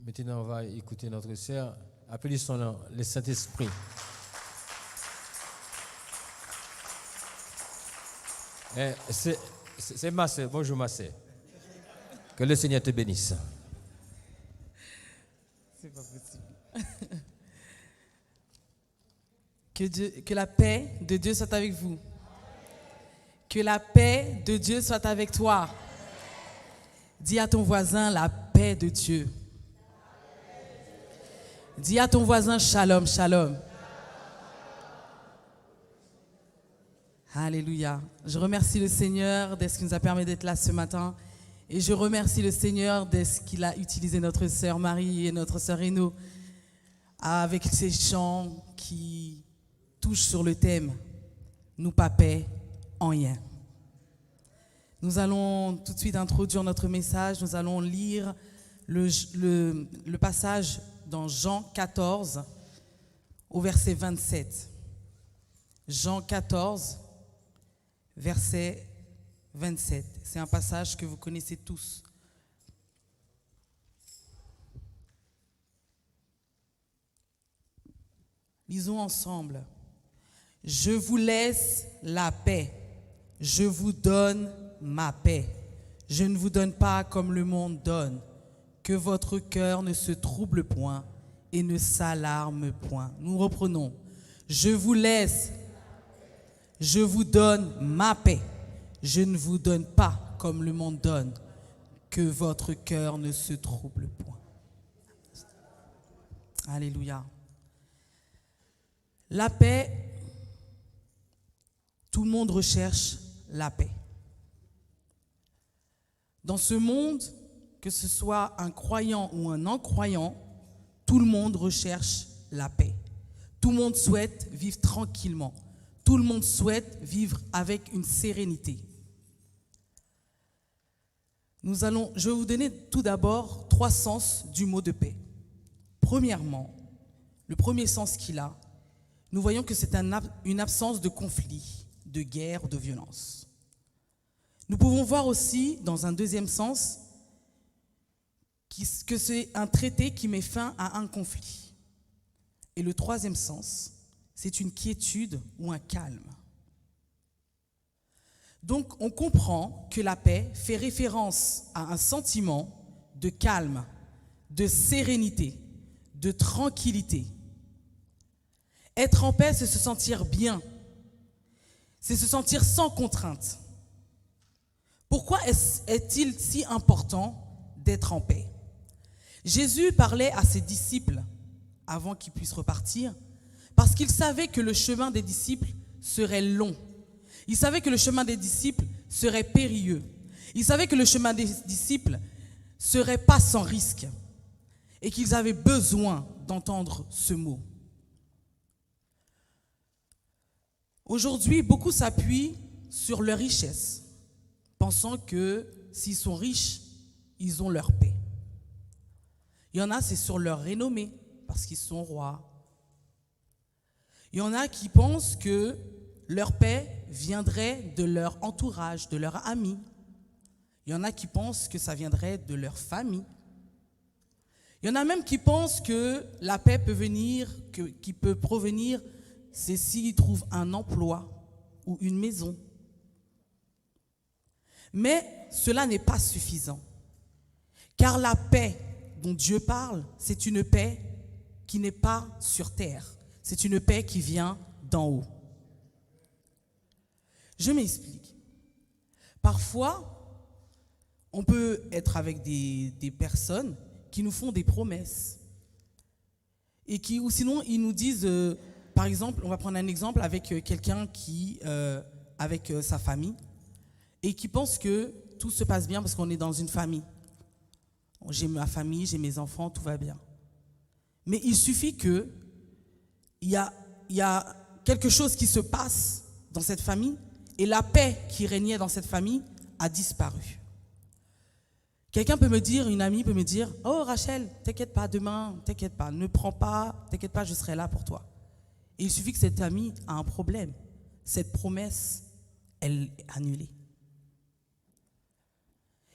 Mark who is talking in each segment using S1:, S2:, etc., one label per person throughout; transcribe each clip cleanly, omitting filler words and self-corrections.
S1: Maintenant, on va écouter notre sœur. Appelez son nom, le Saint-Esprit. C'est ma sœur. Bonjour, ma sœur. Que le Seigneur te bénisse.
S2: C'est pas possible. Que la paix de Dieu soit avec vous. Que la paix de Dieu soit avec toi. Dis à ton voisin la paix de Dieu. Dis à ton voisin shalom, shalom. Alléluia. Je remercie le Seigneur de ce qu'il nous a permis d'être là ce matin. Et je remercie le Seigneur de ce qu'il a utilisé notre sœur Marie et notre sœur Reno avec ces chants qui touchent sur le thème « Nous pas paix en rien ». Nous allons tout de suite introduire notre message. Nous allons lire le passage dans Jean 14 au verset 27. Jean 14, verset 27. C'est un passage que vous connaissez tous. Lisons ensemble. Je vous laisse la paix. Je vous donne ma paix. Je ne vous donne pas comme le monde donne. Que votre cœur ne se trouble point et ne s'alarme point. Nous reprenons. Je vous laisse. Je vous donne ma paix. Je ne vous donne pas comme le monde donne. Que votre cœur ne se trouble point. Alléluia. La paix, tout le monde recherche la paix. Dans ce monde, que ce soit un croyant ou un non-croyant, tout le monde recherche la paix. Tout le monde souhaite vivre tranquillement. Tout le monde souhaite vivre avec une sérénité. Je vais vous donner tout d'abord 3 sens du mot de paix. Premièrement, le premier sens qu'il a, nous voyons que c'est une absence de conflit, de guerre, de violence. Nous pouvons voir aussi, dans un deuxième sens, que c'est un traité qui met fin à un conflit. Et le troisième sens, c'est une quiétude ou un calme. Donc, on comprend que la paix fait référence à un sentiment de calme, de sérénité, de tranquillité. Être en paix, c'est se sentir bien. C'est se sentir sans contrainte. Pourquoi est-il si important d'être en paix? Jésus parlait à ses disciples avant qu'ils puissent repartir parce qu'il savait que le chemin des disciples serait long. Il savait que le chemin des disciples serait périlleux. Il savait que le chemin des disciples ne serait pas sans risque et qu'ils avaient besoin d'entendre ce mot. Aujourd'hui, beaucoup s'appuient sur leur richesse, pensant que s'ils sont riches, ils ont leur paix. Il y en a, c'est sur leur renommée, parce qu'ils sont rois. Il y en a qui pensent que leur paix viendrait de leur entourage, de leurs amis. Il y en a qui pensent que ça viendrait de leur famille. Il y en a même qui pensent que la paix qui peut provenir, c'est s'ils trouvent un emploi ou une maison. Mais cela n'est pas suffisant. Car la paix dont Dieu parle, c'est une paix qui n'est pas sur terre. C'est une paix qui vient d'en haut. Je m'explique. Parfois, on peut être avec des personnes qui nous font des promesses. Ou sinon, ils nous disent, par exemple, on va prendre un exemple avec quelqu'un avec sa famille, et qui pense que tout se passe bien parce qu'on est dans une famille. J'ai ma famille, j'ai mes enfants, tout va bien. Mais il suffit qu'il y a quelque chose qui se passe dans cette famille et la paix qui régnait dans cette famille a disparu. Quelqu'un peut me dire, une amie peut me dire, « Oh Rachel, t'inquiète pas, demain, t'inquiète pas, ne prends pas, t'inquiète pas, je serai là pour toi. » Et il suffit que cette amie a un problème. Cette promesse, elle est annulée.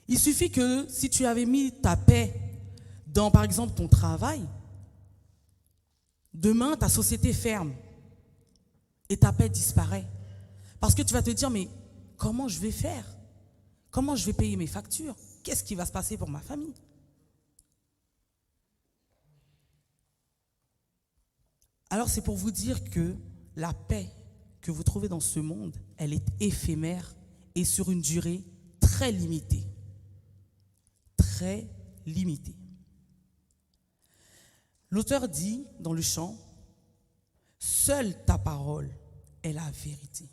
S2: Il suffit que si tu avais mis ta paix dans, par exemple, ton travail, demain, ta société ferme et ta paix disparaît. Parce que tu vas te dire, mais comment je vais faire? Comment je vais payer mes factures? Qu'est-ce qui va se passer pour ma famille? Alors c'est pour vous dire que la paix que vous trouvez dans ce monde, elle est éphémère et sur une durée très limitée. Très limitée. L'auteur dit dans le chant, « Seule ta parole est la vérité ».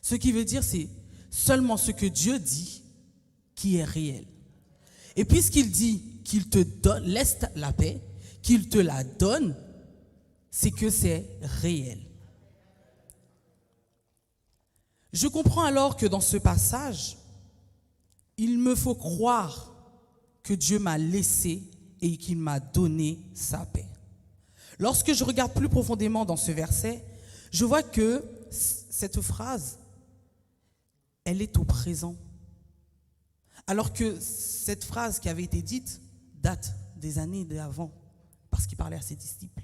S2: Ce qui veut dire, c'est seulement ce que Dieu dit qui est réel. Et puisqu'il dit qu'il te donne, laisse la paix, qu'il te la donne, c'est que c'est réel. Je comprends alors que dans ce passage, il me faut croire que Dieu m'a laissé et qu'il m'a donné sa paix. Lorsque je regarde plus profondément dans ce verset, je vois que cette phrase, elle est au présent. Alors que cette phrase qui avait été dite date des années d'avant, parce qu'il parlait à ses disciples.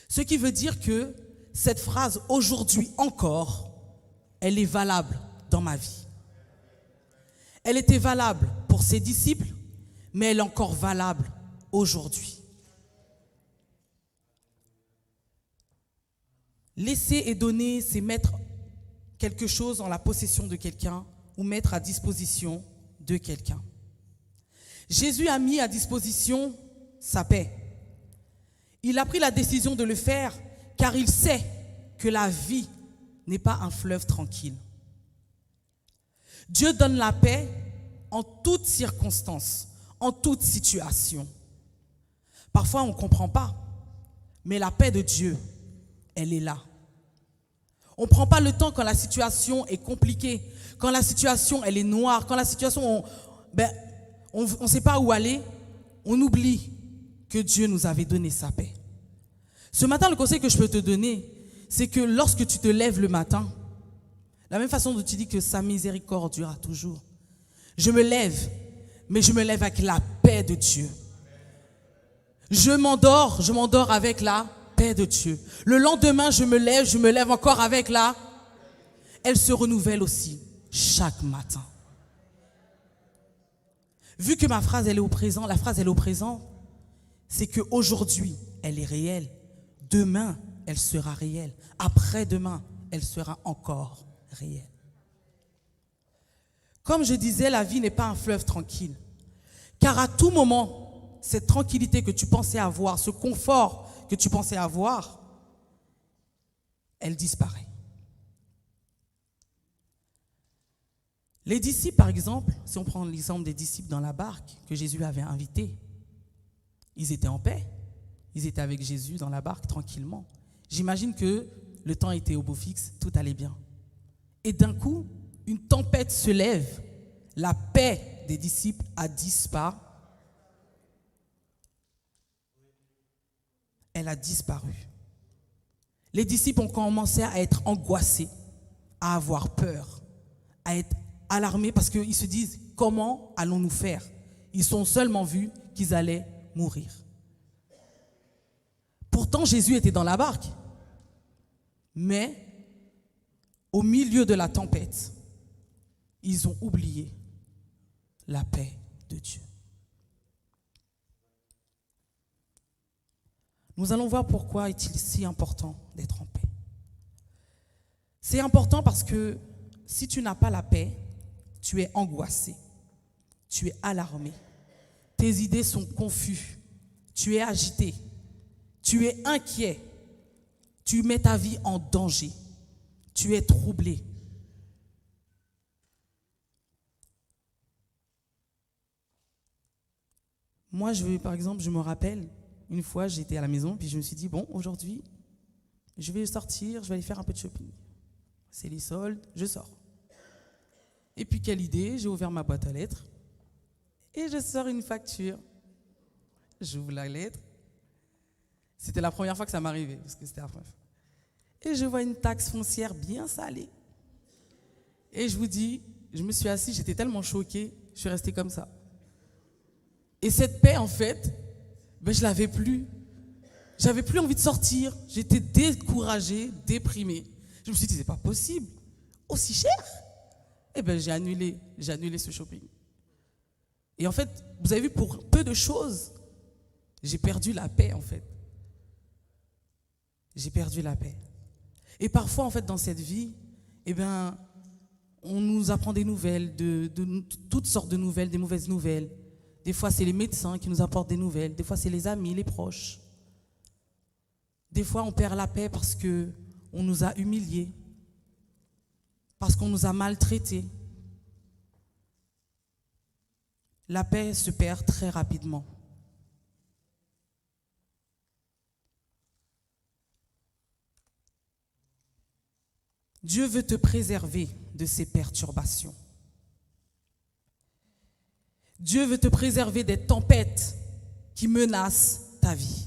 S2: Ce qui veut dire que cette phrase, aujourd'hui encore, elle est valable dans ma vie. Elle était valable pour ses disciples, mais elle est encore valable aujourd'hui. Laisser et donner, c'est mettre quelque chose en la possession de quelqu'un ou mettre à disposition de quelqu'un. Jésus a mis à disposition sa paix. Il a pris la décision de le faire car il sait que la vie n'est pas un fleuve tranquille. Dieu donne la paix en toutes circonstances, en toute situation. Parfois, on ne comprend pas, mais la paix de Dieu, elle est là. On ne prend pas le temps quand la situation est compliquée, quand la situation elle est noire, quand la situation, on ne sait pas où aller, on oublie que Dieu nous avait donné sa paix. Ce matin, le conseil que je peux te donner, c'est que lorsque tu te lèves le matin, la même façon dont tu dis que sa miséricorde durera toujours, je me lève, mais je me lève avec la paix de Dieu. Je m'endors avec la paix de Dieu. Le lendemain, je me lève encore avec la. Elle se renouvelle aussi chaque matin. Vu que ma phrase, elle est au présent, la phrase, elle est au présent, c'est qu'aujourd'hui, elle est réelle. Demain, elle sera réelle. Après-demain, elle sera encore réelle. Comme je disais, la vie n'est pas un fleuve tranquille. Car à tout moment, cette tranquillité que tu pensais avoir, ce confort que tu pensais avoir, elle disparaît. Les disciples, par exemple, si on prend l'exemple des disciples dans la barque que Jésus avait invités, ils étaient en paix. Ils étaient avec Jésus dans la barque tranquillement. J'imagine que le temps était au beau fixe, tout allait bien. Et d'un coup, une tempête se lève. La paix des disciples a disparu. Elle a disparu. Les disciples ont commencé à être angoissés, à avoir peur, à être alarmés parce qu'ils se disent « Comment allons-nous faire ?» Ils ont seulement vu qu'ils allaient mourir. Pourtant, Jésus était dans la barque. Mais au milieu de la tempête, ils ont oublié la paix de Dieu. Nous allons voir pourquoi est-il si important d'être en paix. C'est important parce que si tu n'as pas la paix, tu es angoissé, tu es alarmé, tes idées sont confuses, tu es agité, tu es inquiet, tu mets ta vie en danger, tu es troublé. Moi, par exemple, je me rappelle, une fois, j'étais à la maison, puis je me suis dit, bon, aujourd'hui, je vais sortir, je vais aller faire un peu de shopping. C'est les soldes, je sors. Et puis, quelle idée, j'ai ouvert ma boîte à lettres et je sors une facture. J'ouvre la lettre. C'était la première fois que ça m'arrivait, parce que c'était la première fois. Et je vois une taxe foncière bien salée. Et je vous dis, je me suis assis, j'étais tellement choquée, je suis restée comme ça. Et cette paix, en fait, ben, je l'avais plus. J'avais plus envie de sortir. J'étais découragée, déprimée. Je me suis dit, c'est pas possible. Aussi cher. Eh bien, j'ai annulé ce shopping. Et en fait, vous avez vu, pour peu de choses, j'ai perdu la paix, en fait. J'ai perdu la paix. Et parfois, en fait, dans cette vie, eh bien, on nous apprend des nouvelles, de toutes sortes de nouvelles, des mauvaises nouvelles. Des fois, c'est les médecins qui nous apportent des nouvelles. Des fois, c'est les amis, les proches. Des fois, on perd la paix parce qu'on nous a humiliés, parce qu'on nous a maltraités. La paix se perd très rapidement. Dieu veut te préserver de ces perturbations. Dieu veut te préserver des tempêtes qui menacent ta vie.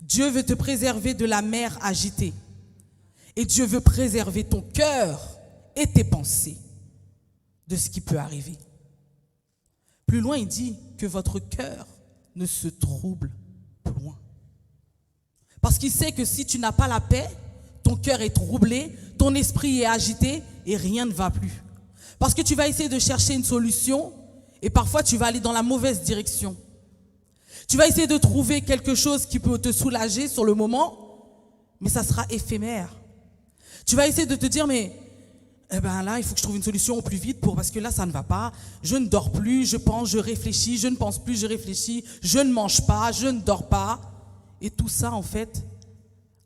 S2: Dieu veut te préserver de la mer agitée. Et Dieu veut préserver ton cœur et tes pensées de ce qui peut arriver. Plus loin, il dit que votre cœur ne se trouble point. Parce qu'il sait que si tu n'as pas la paix, ton cœur est troublé, ton esprit est agité et rien ne va plus. Parce que tu vas essayer de chercher une solution et parfois tu vas aller dans la mauvaise direction. Tu vas essayer de trouver quelque chose qui peut te soulager sur le moment, mais ça sera éphémère. Tu vas essayer de te dire, mais là, il faut que je trouve une solution au plus vite parce que là, ça ne va pas. Je ne dors plus, je pense, je réfléchis, je ne pense plus, je réfléchis, je ne mange pas, je ne dors pas. Et tout ça, en fait,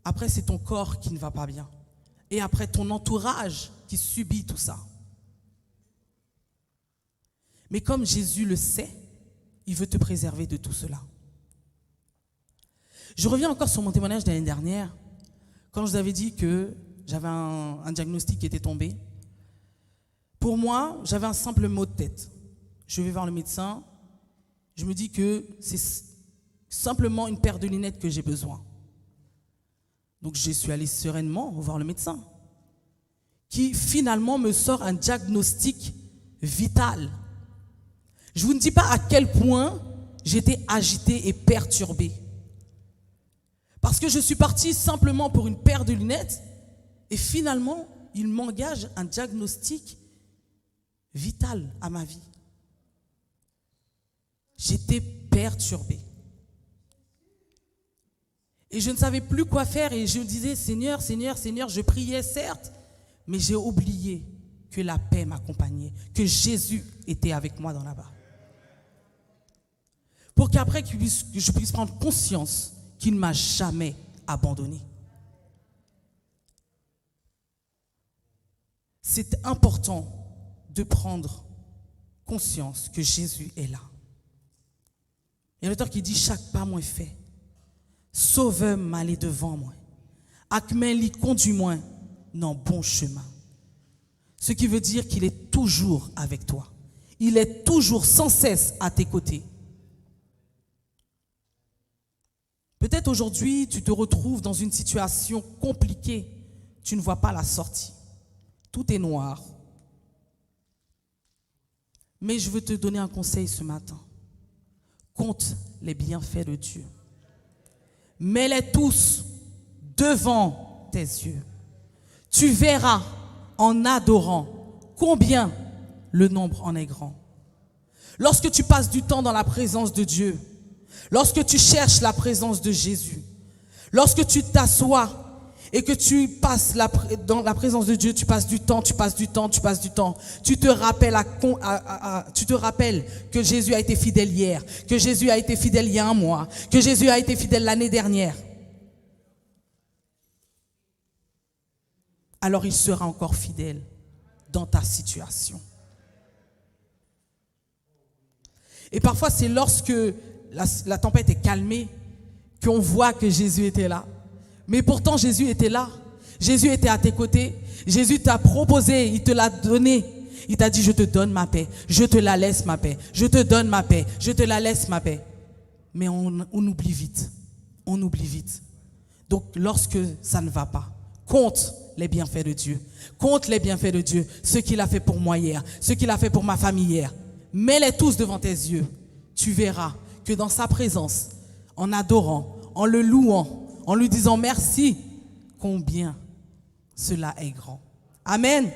S2: après, c'est ton corps qui ne va pas bien. Et après, ton entourage qui subit tout ça. Mais comme Jésus le sait, il veut te préserver de tout cela. Je reviens encore sur mon témoignage de l'année dernière, quand je vous avais dit que j'avais un diagnostic qui était tombé. Pour moi, j'avais un simple mot de tête. Je vais voir le médecin, je me dis que c'est simplement une paire de lunettes que j'ai besoin. Donc je suis allé sereinement voir le médecin, qui finalement me sort un diagnostic vital. Je vous ne dis pas à quel point j'étais agité et perturbé. Parce que je suis parti simplement pour une paire de lunettes et finalement, il m'engage un diagnostic vital à ma vie. J'étais perturbé. Et je ne savais plus quoi faire et je disais, Seigneur, Seigneur, Seigneur, je priais certes, mais j'ai oublié que la paix m'accompagnait, que Jésus était avec moi dans la barre. Pour qu'après que je puisse prendre conscience qu'il ne m'a jamais abandonné. C'est important de prendre conscience que Jésus est là. Il y a l'auteur qui dit, chaque pas moi fait, sauveur m'aller devant moi, akmen li conduit moi dans bon chemin. Ce qui veut dire qu'il est toujours avec toi. Il est toujours sans cesse à tes côtés. Peut-être aujourd'hui, tu te retrouves dans une situation compliquée. Tu ne vois pas la sortie. Tout est noir. Mais je veux te donner un conseil ce matin. Compte les bienfaits de Dieu. Mets-les tous devant tes yeux. Tu verras en adorant combien le nombre en est grand. Lorsque tu passes du temps dans la présence de Dieu, lorsque tu cherches la présence de Jésus, lorsque tu t'assois et que tu passes dans la présence de Dieu, tu passes du temps, tu te rappelles que Jésus a été fidèle hier, que Jésus a été fidèle il y a un mois, que Jésus a été fidèle l'année dernière. Alors il sera encore fidèle dans ta situation. Et parfois c'est lorsque la tempête est calmée qu'on voit que Jésus était là. Mais pourtant Jésus était là. Jésus était à tes côtés. Jésus t'a proposé, il te l'a donné. Il t'a dit, je te donne ma paix, je te la laisse ma paix, je te donne ma paix, je te la laisse ma paix. Mais on oublie vite. On oublie vite. Donc lorsque ça ne va pas, compte les bienfaits de Dieu. Compte les bienfaits de Dieu. Ce qu'il a fait pour moi hier, ce qu'il a fait pour ma famille hier. Mets-les tous devant tes yeux. tu verras que dans sa présence, en adorant, en le louant, en lui disant merci, combien cela est grand. Amen.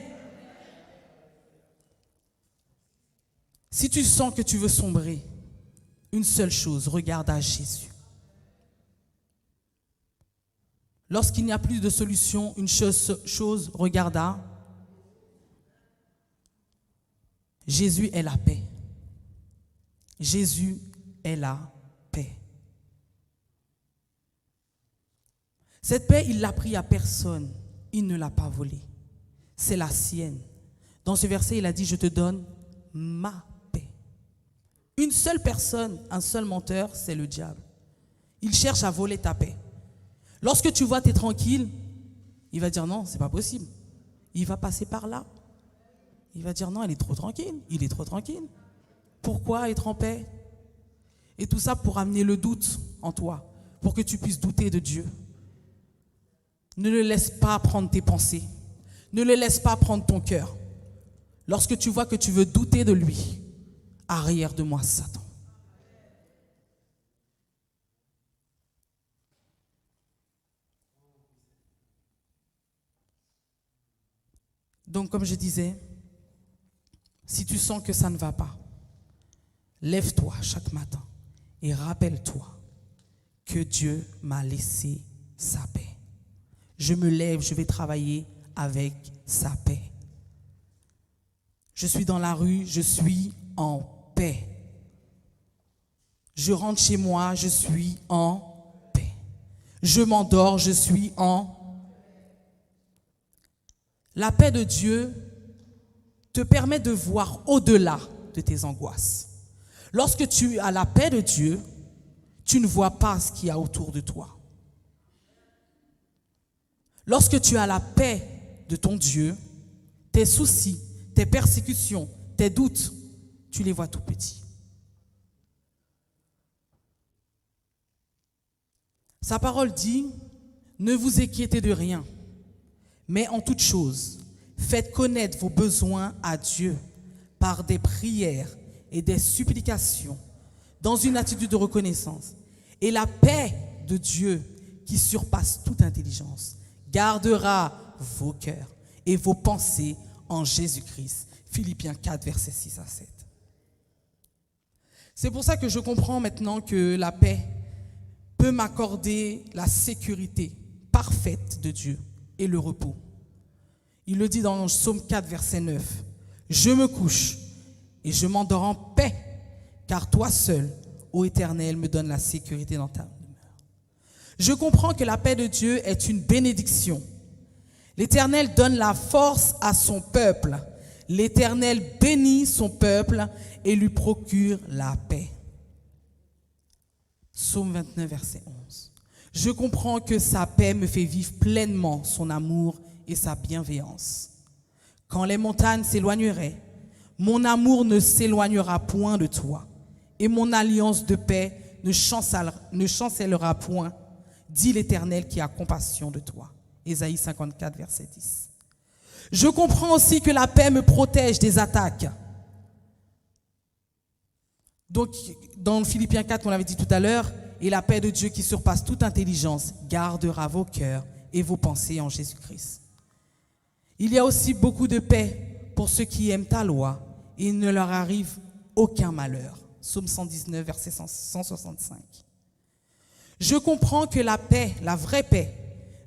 S2: Si tu sens que tu veux sombrer, une seule chose, regarde à Jésus. Lorsqu'il n'y a plus de solution, une chose, regarde à Jésus est la paix. Jésus est la paix. Cette paix, il l'a pris à personne. Il ne l'a pas volée. C'est la sienne. Dans ce verset, il a dit, je te donne ma paix. Une seule personne, un seul menteur, c'est le diable. Il cherche à voler ta paix. Lorsque tu vois, tu es tranquille, il va dire non, c'est pas possible. Il va passer par là. Il va dire non, elle est trop tranquille, il est trop tranquille. Pourquoi être en paix? Et tout ça pour amener le doute en toi, pour que tu puisses douter de Dieu. Ne le laisse pas prendre tes pensées. Ne le laisse pas prendre ton cœur. Lorsque tu vois que tu veux douter de lui, arrière de moi, Satan. Donc, comme je disais, si tu sens que ça ne va pas, lève-toi chaque matin et rappelle-toi que Dieu m'a laissé sa paix. Je me lève, je vais travailler avec sa paix. Je suis dans la rue, je suis en paix. Je rentre chez moi, je suis en paix. Je m'endors, je suis en paix. La paix de Dieu te permet de voir au-delà de tes angoisses. Lorsque tu as la paix de Dieu, tu ne vois pas ce qu'il y a autour de toi. Lorsque tu as la paix de ton Dieu, tes soucis, tes persécutions, tes doutes, tu les vois tout petits. Sa parole dit, ne vous inquiétez de rien. Mais en toute chose, faites connaître vos besoins à Dieu par des prières et des supplications, dans une attitude de reconnaissance. Et la paix de Dieu, qui surpasse toute intelligence, gardera vos cœurs et vos pensées en Jésus-Christ. Philippiens 4, versets 6 à 7. C'est pour ça que je comprends maintenant que la paix peut m'accorder la sécurité parfaite de Dieu et le repos. Il le dit dans Psaume 4, verset 9. Je me couche et je m'endors en paix, car toi seul, ô Éternel, me donnes la sécurité dans ta demeure. Je comprends que la paix de Dieu est une bénédiction. L'Éternel donne la force à son peuple. L'Éternel bénit son peuple et lui procure la paix. Psaume 29, verset 11. Je comprends que sa paix me fait vivre pleinement son amour et sa bienveillance. Quand les montagnes s'éloigneraient, mon amour ne s'éloignera point de toi, et mon alliance de paix ne chancellera point, dit l'Éternel qui a compassion de toi. Ésaïe 54, verset 10. Je comprends aussi que la paix me protège des attaques. Donc, dans Philippiens 4, on l'avait dit tout à l'heure, et la paix de Dieu qui surpasse toute intelligence gardera vos cœurs et vos pensées en Jésus-Christ. Il y a aussi beaucoup de paix pour ceux qui aiment ta loi et il ne leur arrive aucun malheur. Psaume 119, verset 165. Je comprends que la paix, la vraie paix,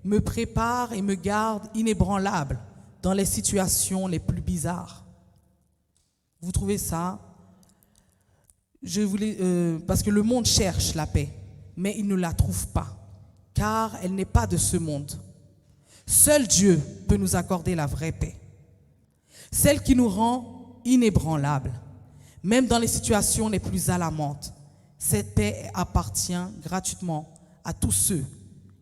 S2: me prépare et me garde inébranlable dans les situations les plus bizarres. Vous trouvez ça? Parce que le monde cherche la paix, mais il ne la trouve pas, car elle n'est pas de ce monde. Seul Dieu peut nous accorder la vraie paix, celle qui nous rend inébranlables, même dans les situations les plus alarmantes. Cette paix appartient gratuitement à tous ceux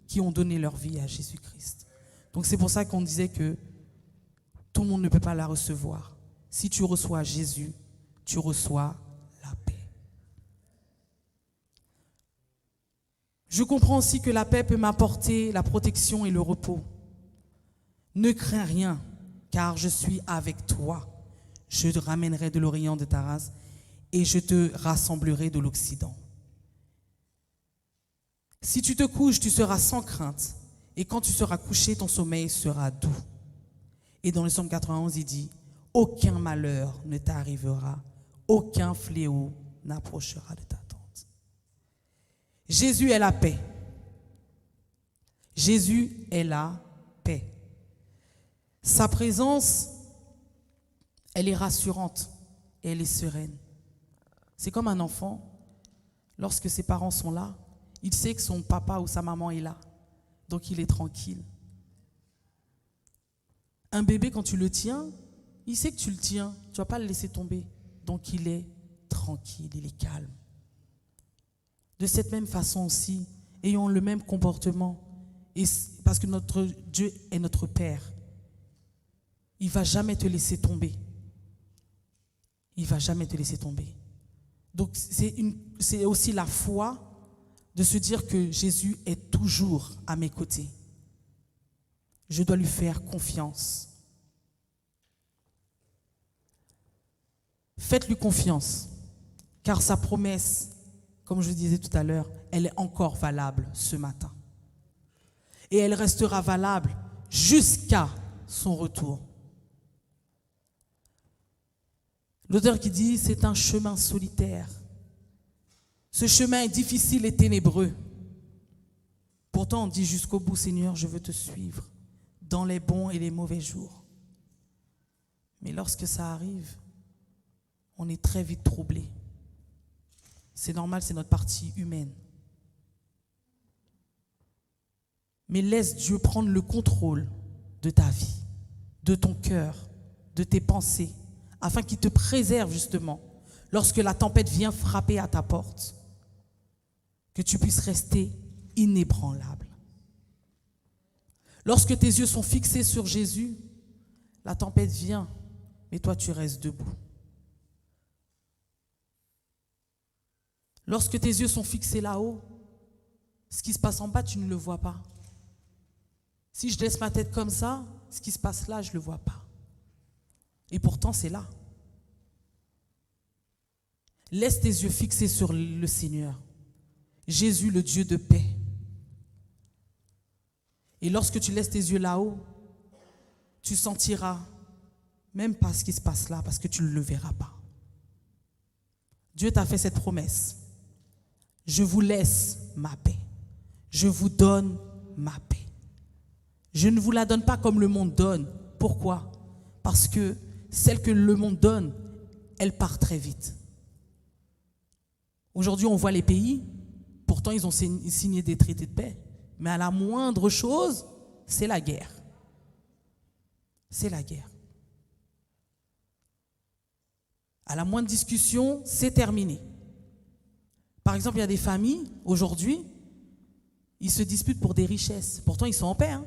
S2: qui ont donné leur vie à Jésus-Christ. Donc c'est pour ça qu'on disait que tout le monde ne peut pas la recevoir. Si tu reçois Jésus, tu reçois la paix. Je comprends aussi que la paix peut m'apporter la protection et le repos. Ne crains rien, car je suis avec toi. Je te ramènerai de l'Orient de ta race et je te rassemblerai de l'Occident. Si tu te couches, tu seras sans crainte, et quand tu seras couché, ton sommeil sera doux. Et dans le psaume 91, il dit, aucun malheur ne t'arrivera, aucun fléau n'approchera de ta tente. Jésus est la paix. Jésus est la paix. Sa présence, elle est rassurante et elle est sereine. C'est comme un enfant, lorsque ses parents sont là, il sait que son papa ou sa maman est là, donc il est tranquille. Un bébé, quand tu le tiens, il sait que tu le tiens, tu ne vas pas le laisser tomber, donc il est tranquille, il est calme. De cette même façon aussi, ayons le même comportement, et parce que notre Dieu est notre Père. Il ne va jamais te laisser tomber. Il ne va jamais te laisser tomber. Donc c'est aussi la foi de se dire que Jésus est toujours à mes côtés. Je dois lui faire confiance. Faites-lui confiance, car sa promesse, comme je le disais tout à l'heure, elle est encore valable ce matin. Et elle restera valable jusqu'à son retour. L'auteur qui dit, c'est un chemin solitaire. Ce chemin est difficile et ténébreux. Pourtant, on dit jusqu'au bout, Seigneur, je veux te suivre dans les bons et les mauvais jours. Mais lorsque ça arrive, on est très vite troublé. C'est normal, c'est notre partie humaine. Mais laisse Dieu prendre le contrôle de ta vie, de ton cœur, de tes pensées, afin qu'il te préserve justement lorsque la tempête vient frapper à ta porte, que tu puisses rester inébranlable. Lorsque tes yeux sont fixés sur Jésus, la tempête vient, mais toi tu restes debout. Lorsque tes yeux sont fixés là-haut, ce qui se passe en bas, tu ne le vois pas. Si je laisse ma tête comme ça, ce qui se passe là, je ne le vois pas. Et pourtant, c'est là. Laisse tes yeux fixés sur le Seigneur. Jésus, le Dieu de paix. Et lorsque tu laisses tes yeux là-haut, tu sentiras même pas ce qui se passe là, parce que tu ne le verras pas. Dieu t'a fait cette promesse. Je vous laisse ma paix. Je vous donne ma paix. Je ne vous la donne pas comme le monde donne. Pourquoi? Parce que celle que le monde donne, elle part très vite. Aujourd'hui, on voit les pays, pourtant ils ont signé des traités de paix, mais à la moindre chose, c'est la guerre. C'est la guerre. À la moindre discussion, c'est terminé. Par exemple, il y a des familles, aujourd'hui, ils se disputent pour des richesses. Pourtant, ils sont en paix, hein.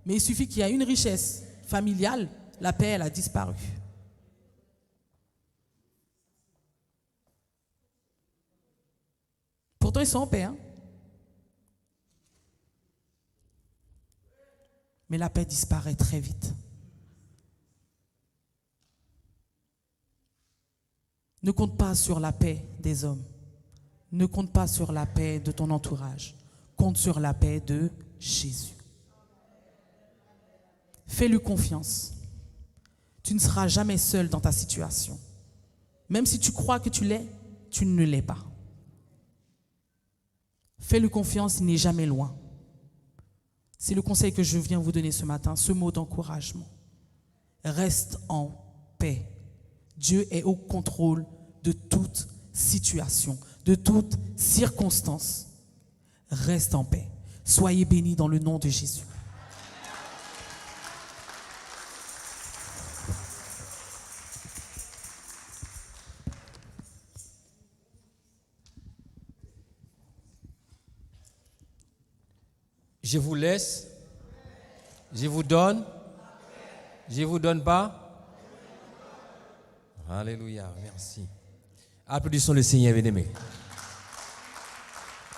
S2: Mais il suffit qu'il y ait une richesse familiale, la paix, elle a disparu. Pourtant, ils sont en paix, hein. Mais la paix disparaît très vite. Ne compte pas sur la paix des hommes. Ne compte pas sur la paix de ton entourage. Compte sur la paix de Jésus. Fais-lui confiance. Tu ne seras jamais seul dans ta situation. Même si tu crois que tu l'es, tu ne l'es pas. Fais-lui confiance, il n'est jamais loin. C'est le conseil que je viens vous donner ce matin, ce mot d'encouragement. Reste en paix. Dieu est au contrôle de toute situation, de toute circonstance. Reste en paix. Soyez bénis dans le nom de Jésus.
S1: Je vous laisse, je vous donne, je vous donne pas. Alléluia, merci. Applaudissons le Seigneur, bien-aimé.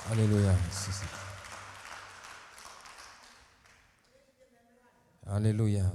S1: Alléluia. Alléluia.